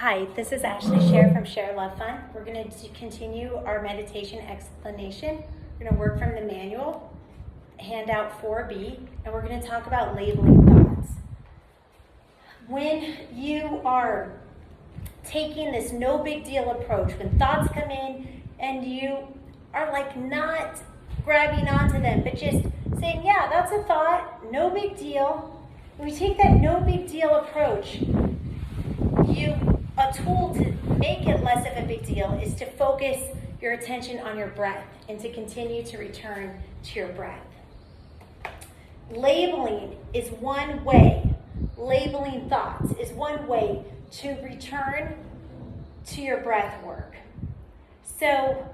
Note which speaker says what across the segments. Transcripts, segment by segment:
Speaker 1: Hi, this is Ashley Share from ShareLove.Fund. We're going to continue our meditation explanation. We're going to work from the manual, Handout 4B, and we're going to talk about labeling thoughts. When you are taking this no big deal approach, when thoughts come in and you are like not grabbing onto them, but just saying, yeah, that's a thought, no big deal. When we take that no big deal approach, a tool to make it less of a big deal is to focus your attention on your breath and to continue to return to your breath. Labeling is one way, labeling thoughts is one way to return to your breath work. So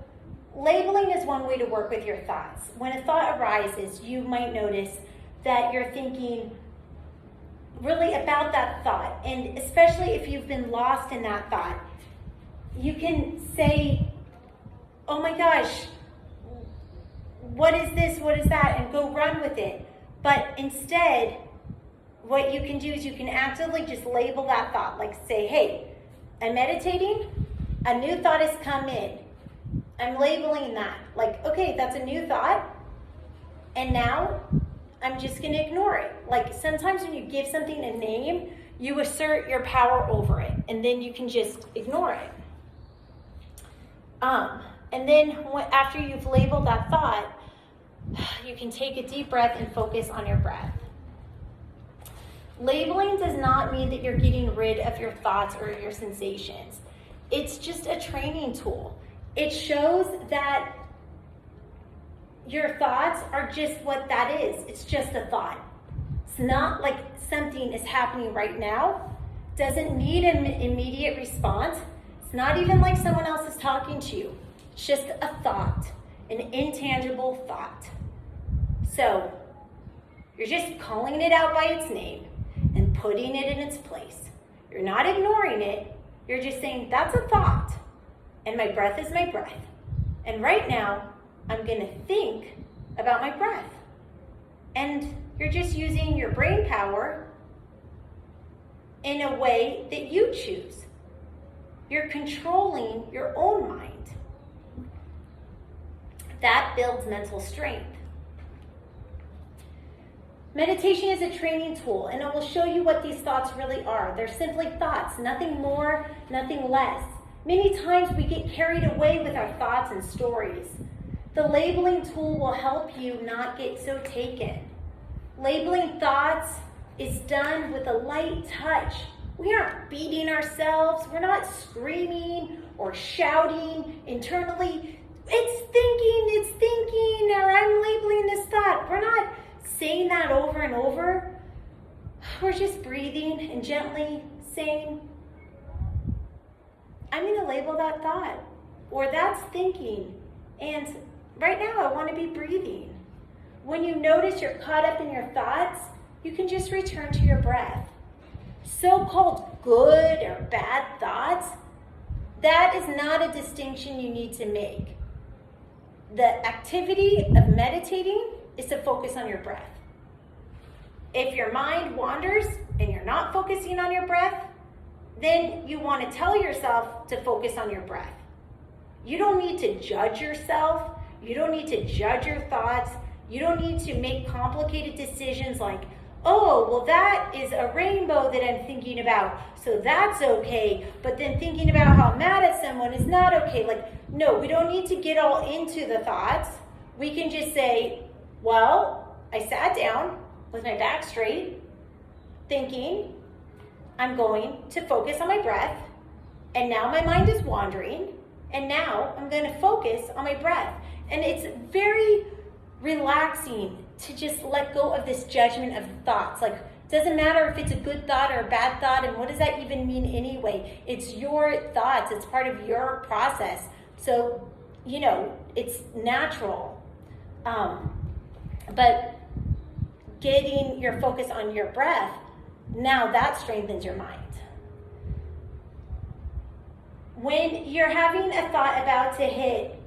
Speaker 1: labeling is one way to work with your thoughts. When a thought arises, you might notice that you're thinking really about that thought, and especially if you've been lost in that thought, you can say, oh my gosh, what is this, what is that, and go run with it. But instead, what you can do is you can actively just label that thought, like say, hey, I'm meditating, a new thought has come in. I'm labeling that, like, okay, that's a new thought, and now I'm just going to ignore it. Like sometimes when you give something a name, you assert your power over it, and then you can just ignore it. And then after you've labeled that thought, you can take a deep breath and focus on your breath. Labeling does not mean that you're getting rid of your thoughts or your sensations. It's just a training tool. It shows that your thoughts are just what that is. It's just a thought. It's not like something is happening right now. Doesn't need an immediate response. It's not even like someone else is talking to you. It's just a thought, an intangible thought. So you're just calling it out by its name and putting it in its place. You're not ignoring it. You're just saying, that's a thought, and my breath is my breath. And right now, I'm going to think about my breath. And you're just using your brain power in a way that you choose. You're controlling your own mind. That builds mental strength. Meditation is a training tool, and it will show you what these thoughts really are. They're simply thoughts, nothing more, nothing less. Many times we get carried away with our thoughts and stories. The labeling tool will help you not get so taken. Labeling thoughts is done with a light touch. We aren't beating ourselves. We're not screaming or shouting internally. It's thinking, or I'm labeling this thought. We're not saying that over and over. We're just breathing and gently saying, I'm going to label that thought, or that's thinking, and right now I want to be breathing. When you notice you're caught up in your thoughts, you can just return to your breath. So-called good or bad thoughts, that is not a distinction you need to make. The activity of meditating is to focus on your breath. If your mind wanders and you're not focusing on your breath, then you want to tell yourself to focus on your breath. You don't need to judge yourself. You don't need to judge your thoughts. You don't need to make complicated decisions like, oh, well, that is a rainbow that I'm thinking about, so that's okay. But then thinking about how I'm mad at someone is not okay. Like, no, we don't need to get all into the thoughts. We can just say, well, I sat down with my back straight, thinking, I'm going to focus on my breath, and now my mind is wandering, and now I'm going to focus on my breath. And it's very relaxing to just let go of this judgment of thoughts. Like, it doesn't matter if it's a good thought or a bad thought, and what does that even mean anyway? It's your thoughts. It's part of your process. So, it's natural. But getting your focus on your breath, now that strengthens your mind. When you're having a thought about to hit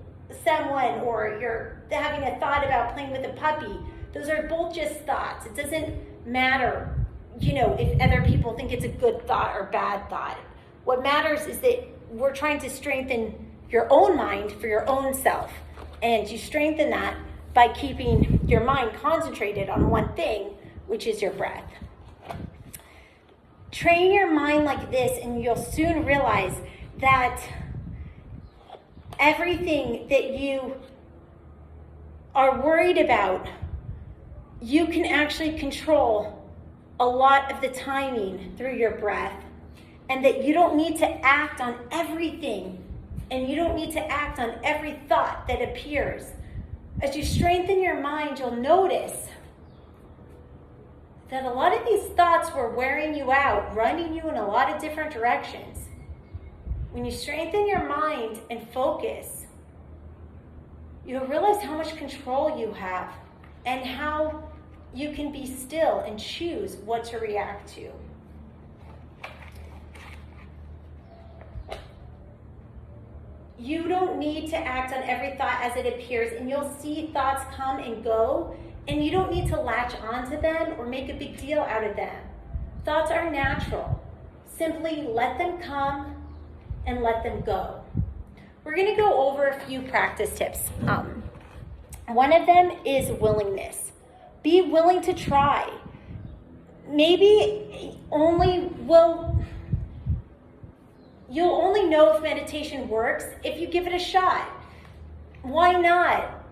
Speaker 1: someone, or you're having a thought about playing with a puppy, those are both just thoughts. It doesn't matter, if other people think it's a good thought or bad thought. What matters is that we're trying to strengthen your own mind for your own self. And you strengthen that by keeping your mind concentrated on one thing, which is your breath. Train your mind like this, and you'll soon realize that everything that you are worried about, you can actually control a lot of the timing through your breath, and that you don't need to act on everything, and you don't need to act on every thought that appears. As you strengthen your mind, you'll notice that a lot of these thoughts were wearing you out, running you in a lot of different directions. When you strengthen your mind and focus, you'll realize how much control you have and how you can be still and choose what to react to. You don't need to act on every thought as it appears, and you'll see thoughts come and go, and you don't need to latch onto them or make a big deal out of them. Thoughts are natural. Simply let them come and let them go. We're going to go over a few practice tips. One of them is willingness. Be willing to try. Maybe you'll only know if meditation works if you give it a shot. Why not?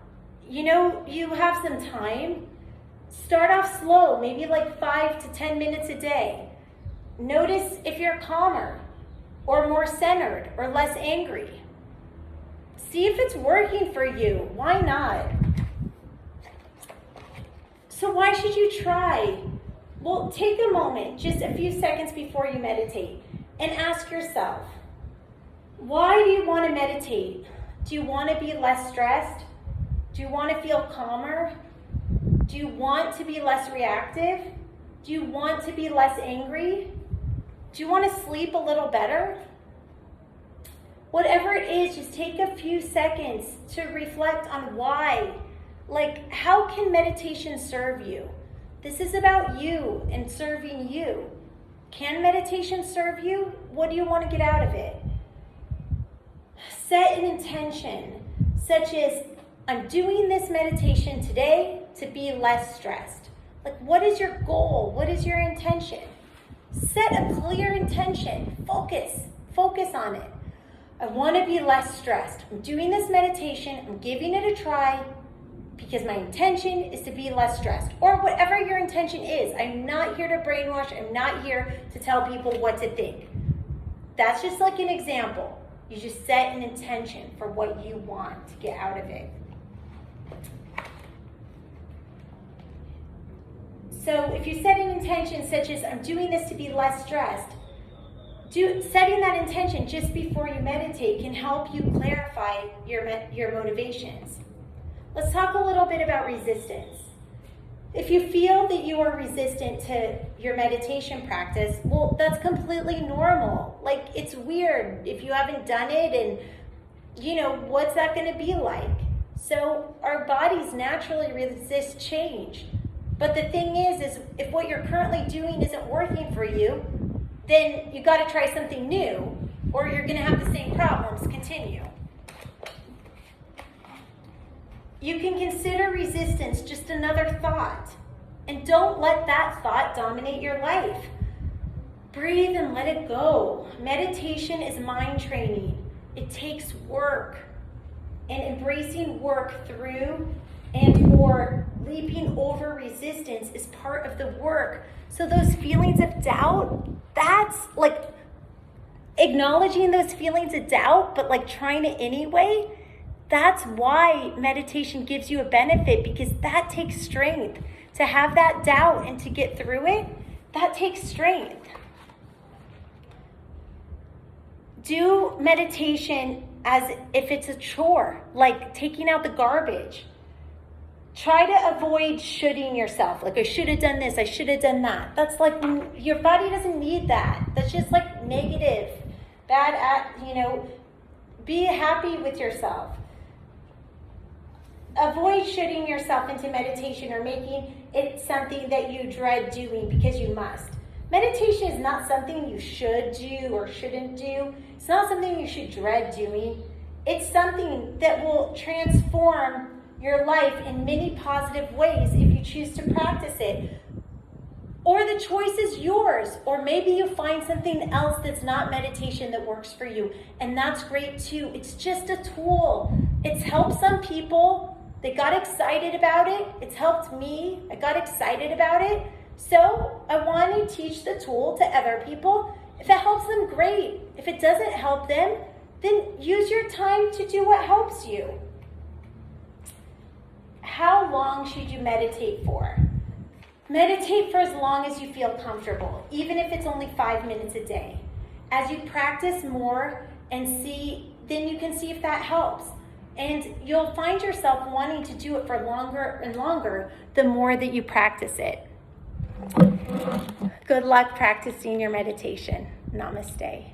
Speaker 1: You have some time. Start off slow, maybe like 5 to 10 minutes a day. Notice if you're calmer or more centered or less angry. See if it's working for you. Why not? So why should you try? Well, take a moment, just a few seconds before you meditate, and ask yourself, why do you want to meditate? Do you want to be less stressed? Do you want to feel calmer? Do you want to be less reactive? Do you want to be less angry? Do you want to sleep a little better? Whatever it is, just take a few seconds to reflect on why. Like, how can meditation serve you? This is about you and serving you. Can meditation serve you? What do you want to get out of it? Set an intention, such as, I'm doing this meditation today to be less stressed. Like, what is your goal? What is your intention? Set a clear intention. Focus on it. I want to be less stressed. I'm doing this meditation. I'm giving it a try because my intention is to be less stressed. Or whatever your intention is. I'm not here to brainwash. I'm not here to tell people what to think. That's just like an example. You just set an intention for what you want to get out of it. So if you set an intention such as, I'm doing this to be less stressed, setting that intention just before you meditate can help you clarify your motivations. Let's talk a little bit about resistance. If you feel that you are resistant to your meditation practice, well, that's completely normal. Like, it's weird if you haven't done it, and what's that going to be like? So our bodies naturally resist change. But the thing is if what you're currently doing isn't working for you, then you got to try something new, or you're going to have the same problems continue. You can consider resistance just another thought, and don't let that thought dominate your life. Breathe and let it go. Meditation is mind training. It takes work, and embracing work through or leaping over resistance is part of the work. So those feelings of doubt, that's like acknowledging those feelings of doubt, but like trying it anyway. That's why meditation gives you a benefit, because that takes strength. To have that doubt and to get through it, that takes strength. Do meditation as if it's a chore, like taking out the garbage. Try to avoid shoulding yourself. Like, I should have done this, I should have done that. That's like, your body doesn't need that. That's just like negative, be happy with yourself. Avoid shooting yourself into meditation or making it something that you dread doing because you must. Meditation is not something you should do or shouldn't do. It's not something you should dread doing. It's something that will transform your life in many positive ways if you choose to practice it. Or the choice is yours. Or maybe you find something else that's not meditation that works for you. And that's great too. It's just a tool. It's helped some people. They got excited about it. It's helped me. I got excited about it. So I want to teach the tool to other people. If it helps them, great. If it doesn't help them, then use your time to do what helps you. How long should you meditate for? Meditate for as long as you feel comfortable, even if it's only 5 minutes a day. As you practice more and see, then you can see if that helps. And you'll find yourself wanting to do it for longer and longer the more that you practice it. Good luck practicing your meditation. Namaste.